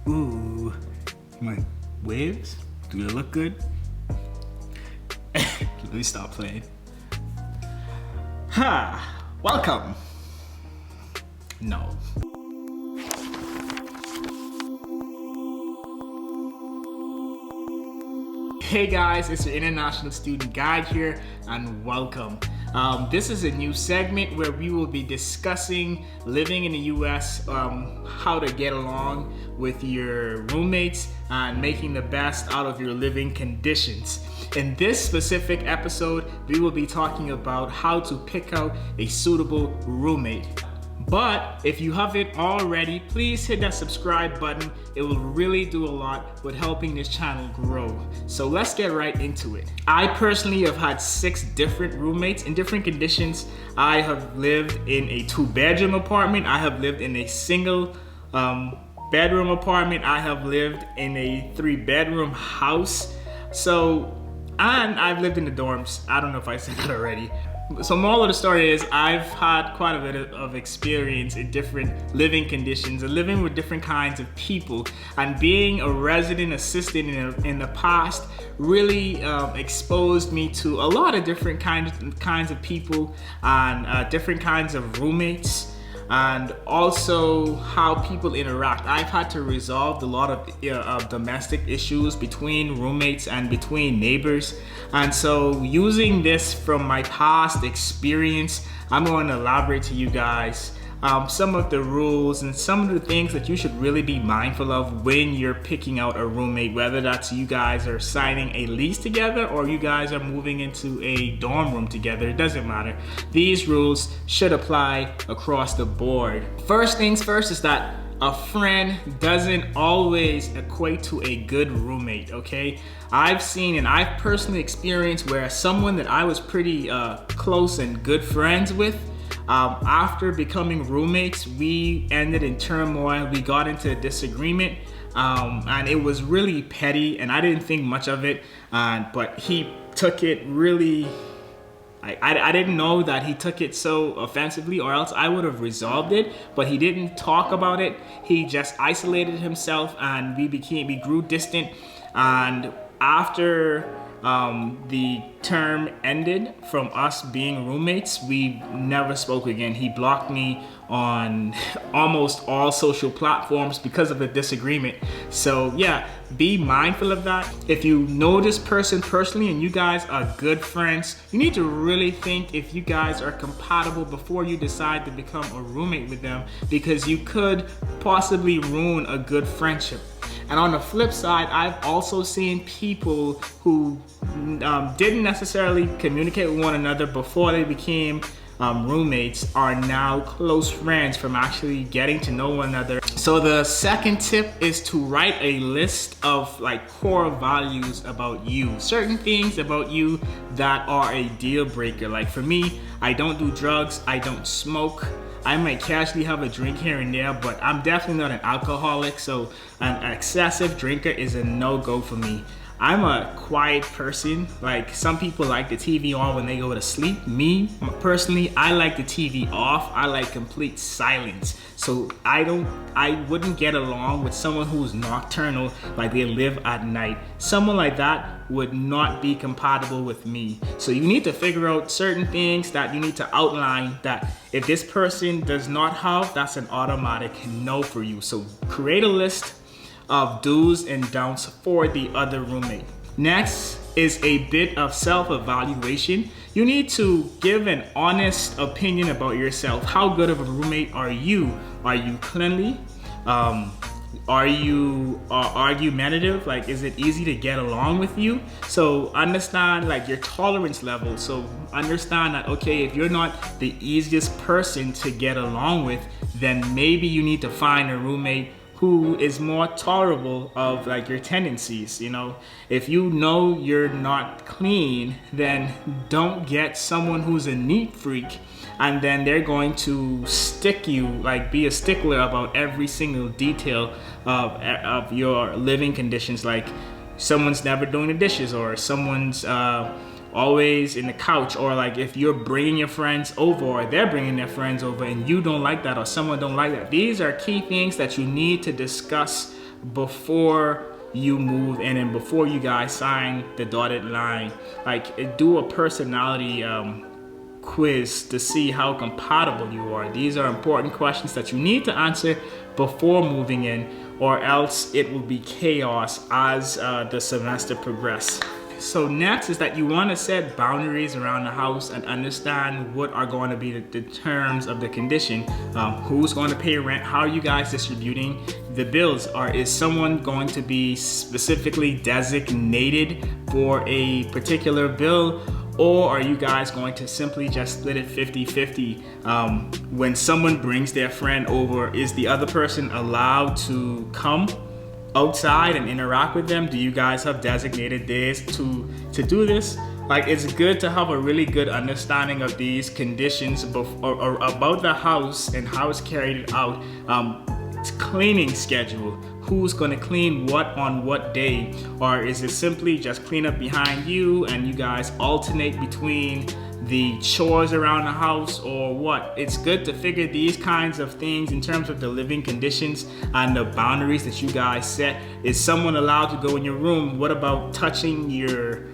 Ooh, my waves? Do they look good? Let me stop playing. Ha! Welcome! No. Hey guys, it's your International Student Guide here, and welcome. This is a new segment where we will be discussing living in the US, how to get along with your roommates and making the best out of your living conditions. In this specific episode, we will be talking about how to pick out a suitable roommate. But if you haven't already, please hit that subscribe button. It will really do a lot with helping this channel grow. So let's get right into it. I personally have had 6 different roommates in different conditions. I have lived in a 2-bedroom apartment. I have lived in a single bedroom apartment. I have lived in a 3-bedroom house. And I've lived in the dorms. I don't know if I said that already. So moral of the story is I've had quite a bit of experience in different living conditions and living with different kinds of people, and being a resident assistant in the past really exposed me to a lot of different kinds of people and different kinds of roommates, and also how people interact. I've had to resolve a lot of domestic issues between roommates and between neighbors. And so using this from my past experience, I'm going to elaborate to you guys some of the rules and some of the things that you should really be mindful of when you're picking out a roommate, whether that's you guys are signing a lease together or you guys are moving into a dorm room together. It doesn't matter. These rules should apply across the board. First things first is that a friend doesn't always equate to a good roommate, okay? I've seen and I've personally experienced where someone that I was pretty close and good friends with, after becoming roommates, we ended in turmoil. We got into a disagreement, and it was really petty, and I didn't think much of it. But he took it really. I didn't know that he took it so offensively, or else I would have resolved it. But he didn't talk about it. He just isolated himself, and we grew distant. And after the term ended from us being roommates, we never spoke again. He blocked me on almost all social platforms because of the disagreement. So yeah, be mindful of that. If you know this person personally and you guys are good friends, you need to really think if you guys are compatible before you decide to become a roommate with them, because you could possibly ruin a good friendship. And on the flip side, I've also seen people who didn't necessarily communicate with one another before they became roommates are now close friends from actually getting to know one another. So the second tip is to write a list of core values about you. Certain things about you that are a deal breaker. Like for me, I don't do drugs, I don't smoke. I might casually have a drink here and there, but I'm definitely not an alcoholic, so an excessive drinker is a no-go for me. I'm a quiet person. Like some people like the TV on when they go to sleep. Me, personally, I like the TV off. I like complete silence. So I wouldn't get along with someone who's nocturnal, like they live at night. Someone like that would not be compatible with me. So you need to figure out certain things that you need to outline that if this person does not have, that's an automatic no for you. So create a list of do's and don'ts for the other roommate. Next is a bit of self-evaluation. You need to give an honest opinion about yourself. How good of a roommate are you? Are you cleanly? Are you argumentative? Like, is it easy to get along with you? So understand your tolerance level. So understand that, okay, if you're not the easiest person to get along with, then maybe you need to find a roommate who is more tolerable of your tendencies. If you know you're not clean, then don't get someone who's a neat freak, and then they're going to stick you, be a stickler about every single detail of your living conditions. Like someone's never doing the dishes, or someone's always in the couch, or if you're bringing your friends over or they're bringing their friends over and you don't like that, or someone don't like that. These are key things that you need to discuss before you move in and before you guys sign the dotted line. Like, do a personality quiz to see how compatible you are. These are important questions that you need to answer before moving in, or else it will be chaos as the semester progresses. So next is that you want to set boundaries around the house and understand what are going to be the terms of the condition. Who's going to pay rent? How are you guys distributing the bills? Is someone going to be specifically designated for a particular bill? Or are you guys going to simply just split it 50-50? When someone brings their friend over, is the other person allowed to come outside and interact with them? Do you guys have designated days to do this? Like, it's good to have a really good understanding of these conditions or about the house and how it's carried out. Cleaning schedule. Who's going to clean what on what day? Or is it simply just clean up behind you and you guys alternate between the chores around the house, or what? It's good to figure these kinds of things in terms of the living conditions and the boundaries that you guys set. Is someone allowed to go in your room? What about touching your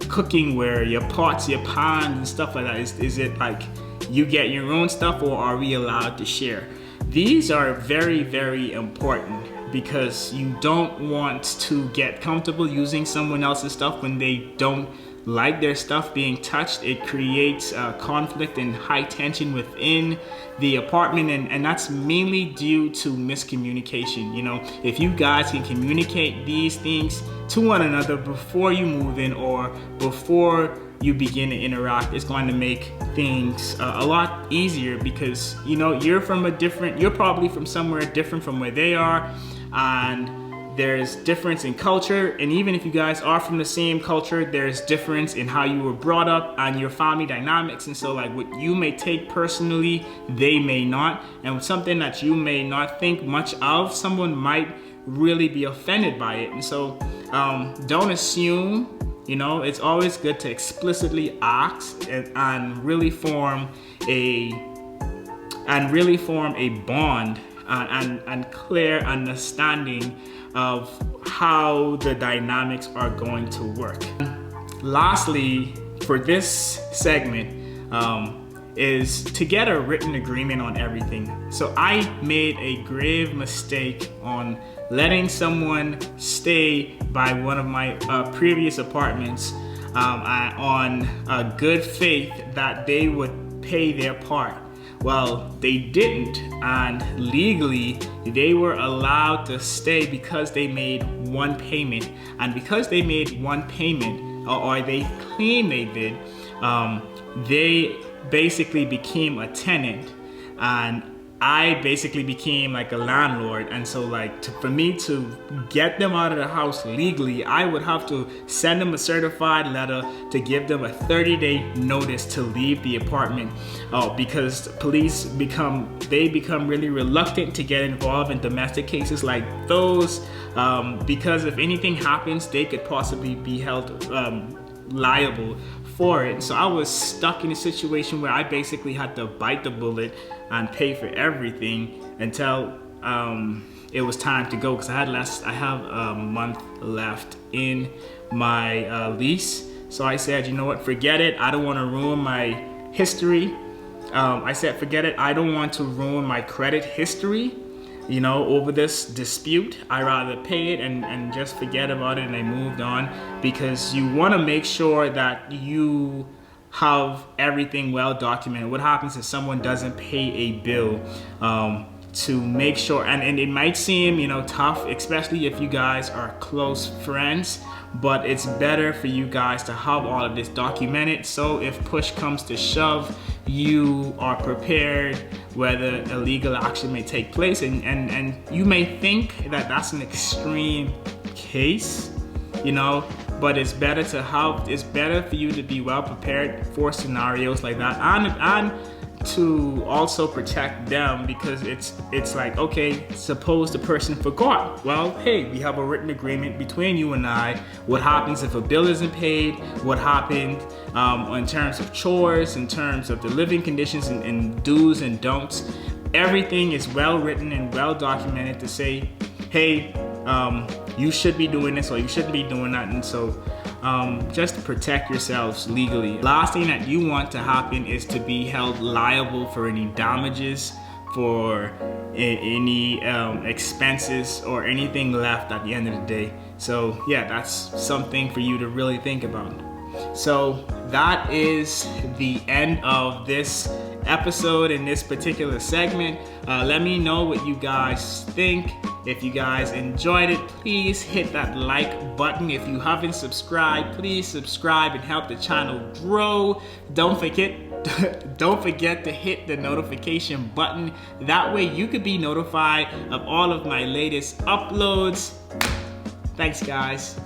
cooking, your pots, your pans and stuff like that? Is it like you get your own stuff, or are we allowed to share? These are very, very important because you don't want to get comfortable using someone else's stuff when they don't like their stuff being touched. It creates conflict and high tension within the apartment, and that's mainly due to miscommunication. You know, if you guys can communicate these things to one another before you move in or before you begin to interact, it's going to make things a lot easier, because you know you're probably from somewhere different from where they are, and there's difference in culture. And even if you guys are from the same culture, there's difference in how you were brought up and your family dynamics. And so like what you may take personally, they may not, and something that you may not think much of, someone might really be offended by it. And so don't assume. You know, it's always good to explicitly ask and really form a bond and clear understanding of how the dynamics are going to work. Lastly, for this segment, is to get a written agreement on everything. So I made a grave mistake on letting someone stay by one of my previous apartments on good faith that they would pay their part. Well, they didn't, and legally they were allowed to stay because they made one payment. And because they made one payment, or they claim they did, they basically became a tenant, and I basically became like a landlord. And so like for me to get them out of the house legally, I would have to send them a certified letter to give them a 30-day notice to leave the apartment, because police become really reluctant to get involved in domestic cases like those, because if anything happens, they could possibly be held liable for it. So I was stuck in a situation where I basically had to bite the bullet and pay for everything until it was time to go, because I have a month left in my lease. So I said, you know what, forget it. I don't want to ruin my history. I said, forget it. I don't want to ruin my credit history, you know, over this dispute. I rather pay it and just forget about it. And I moved on, because you want to make sure that you have everything well documented. What happens if someone doesn't pay a bill, to make sure, and it might seem, you know, tough, especially if you guys are close friends, but it's better for you guys to have all of this documented, so if push comes to shove, you are prepared whether illegal action may take place. And you may think that that's an extreme case, you know, but it's better for you to be well prepared for scenarios like that, and to also protect them, because it's like, okay, suppose the person forgot. Well, hey, we have a written agreement between you and I. What happens if a bill isn't paid? What happened in terms of chores, in terms of the living conditions and do's and don'ts? everything is well written and well documented to say, hey, you should be doing this or you shouldn't be doing that. And so just to protect yourselves legally. Last thing that you want to happen is to be held liable for any damages, for any expenses or anything left at the end of the day. So yeah, that's something for you to really think about. So that is the end of this episode in this particular segment. Let me know what you guys think. If you guys enjoyed it, please hit that like button. If you haven't subscribed, please subscribe and help the channel grow. Don't forget to hit the notification button. That way you could be notified of all of my latest uploads. Thanks, guys.